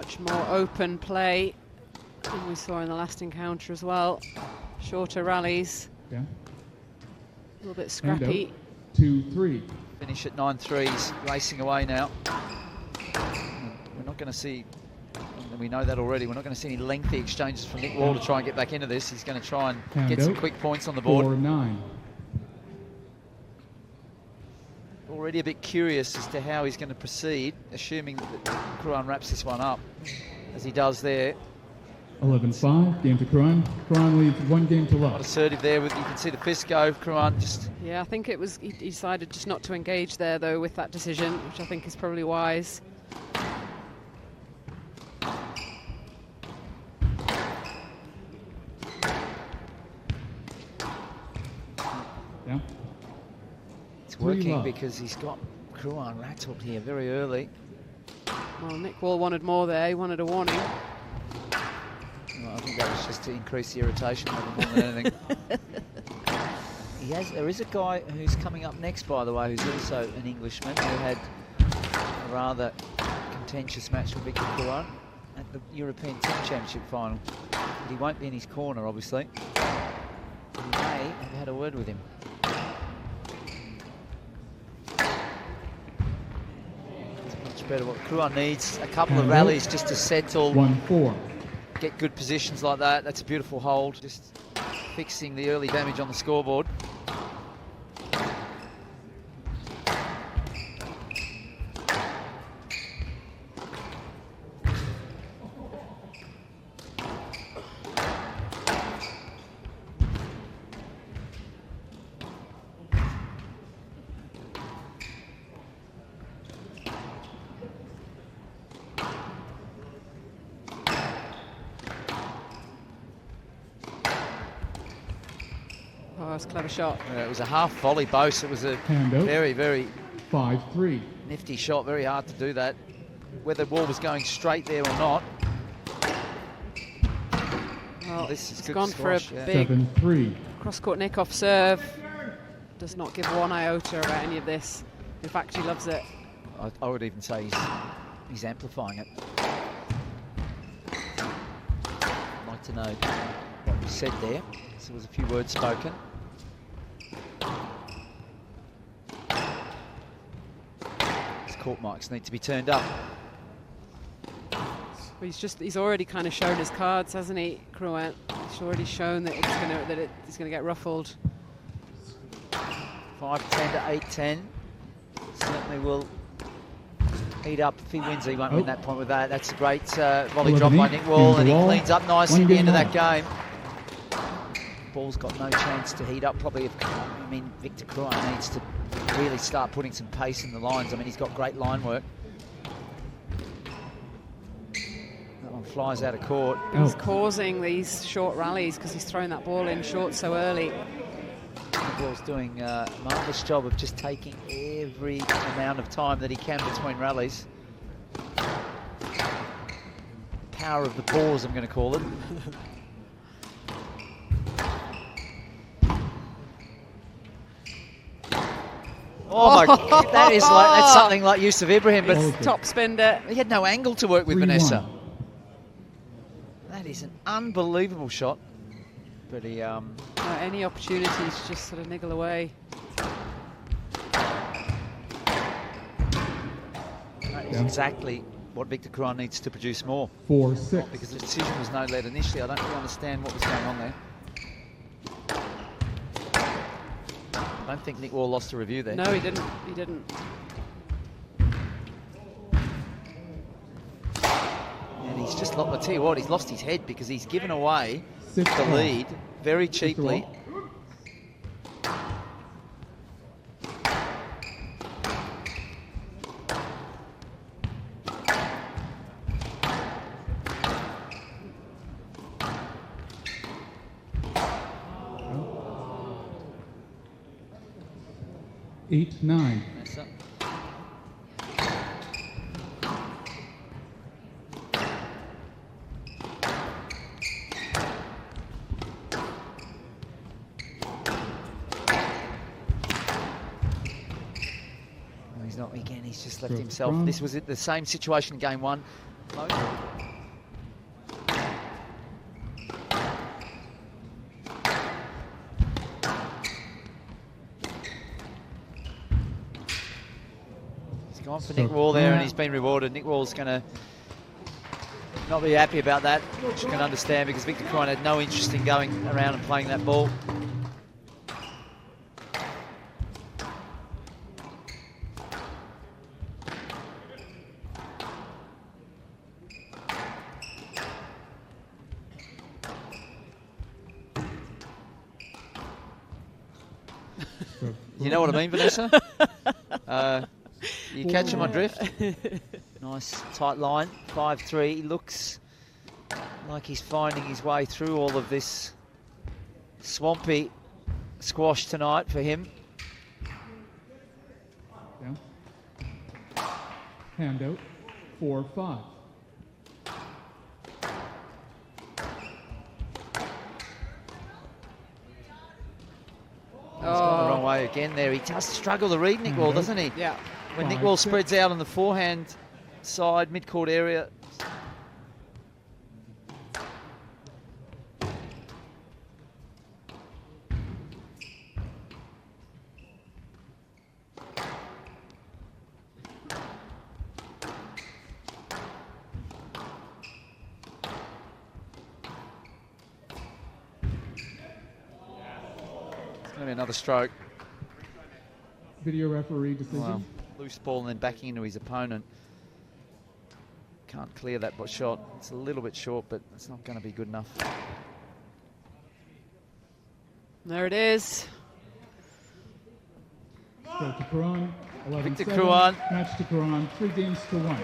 much more open play than we saw in the last encounter as well. Shorter rallies. Yeah. A little bit scrappy. 2-3. Finish at 9-3. He's racing away now. We're not going to see, and we know that already, we're not going to see any lengthy exchanges from Nick Wall to try and get back into this. He's going to try and get some quick points on the board. 4-9. Already a bit curious as to how he's going to proceed, assuming that Crouin wraps this one up, as he does there. 11-5, game to Crouin. Crouin leads 1 game to love. Not assertive there, you can see the fist go. Crouin just... Yeah, I think it was, he decided just not to engage there, though, with that decision, which I think is probably wise. Yeah. It's working because he's got Crouin rattled here very early. Well, Nick Wall wanted more there, he wanted a warning. Well, I think that was just to increase the irritation level more than anything. There is a guy who's coming up next, by the way, who's also an Englishman, who had a rather contentious match with Victor Crouin at the European Team Championship final. But he won't be in his corner, obviously. He may have had a word with him. It's much better. What Crouin needs, a couple of rallies just to settle. 1-4. Get good positions like that. That's a beautiful hold. Just fixing the early damage on the scoreboard. Oh, that's a clever shot. It was a half volley boast. It was a very, very 5-3. nifty shot. Very hard to do that. Whether Wall was going straight there or not. Well, this is it's good gone squash, for a yeah. big 7-3. cross-court nick-off serve. Does not give one iota about any of this. In fact, he loves it. I would even say he's amplifying it. I'd like to know what was said there. So there was a few words spoken. His court mics need to be turned up. He's already kind of shown his cards, hasn't he, Crouin? He's already shown that it's gonna get ruffled. 5-10 to 8-10. Certainly will heat up. If he wins, he won't win that point with that. That's a great volley drop by Nick Wall, and he cleans up nicely at the end of that game. Ball's got no chance to heat up. Probably, I mean, Victor Crouin needs to really start putting some pace in the lines. I mean, he's got great line work. That one flies out of court. He's causing these short rallies because he's throwing that ball in short so early. Wall's doing a marvellous job of just taking every amount of time that he can between rallies. Power of the pause, I'm going to call it. Oh my God, that's something like Yusuf Ibrahim, but Top spinner. he had no angle to work with Vanessa. That is an unbelievable shot, but he Any opportunities to just sort of niggle away. that is exactly what Victor Crouin needs to produce more. 4-6. Because the decision was no lead initially. I don't really understand what was going on there. I don't think Nick Wall lost a review there. No, he didn't. He didn't. And he's just lost, I tell you what, he's lost his head because he's given away the lead very cheaply. Eight, 9. That's up. He's not again. He's just left himself. This was the same situation in game one. Gone for Nick Wall there, and he's been rewarded. Nick Wall's going to not be happy about that, which you can understand, because Victor Crouin had no interest in going around and playing that ball. You know what I mean, Vanessa? You catch him on drift. Nice tight line, 5-3. He looks like he's finding his way through all of this swampy squash tonight for him. Yeah. Handout, 4-5. He's gone the wrong way again there. He does struggle to read Nick Wall, doesn't he? Yeah. When Nick Wall spreads out on the forehand side, mid-court area. It's going to be another stroke. Video referee decision. Wow. Loose ball and then backing into his opponent. Can't clear that shot. It's a little bit short, but it's not going to be good enough. There it is. Stroke to Crouin, 11-7. Victor Crouin. Match to Crouin, 3 games to 1.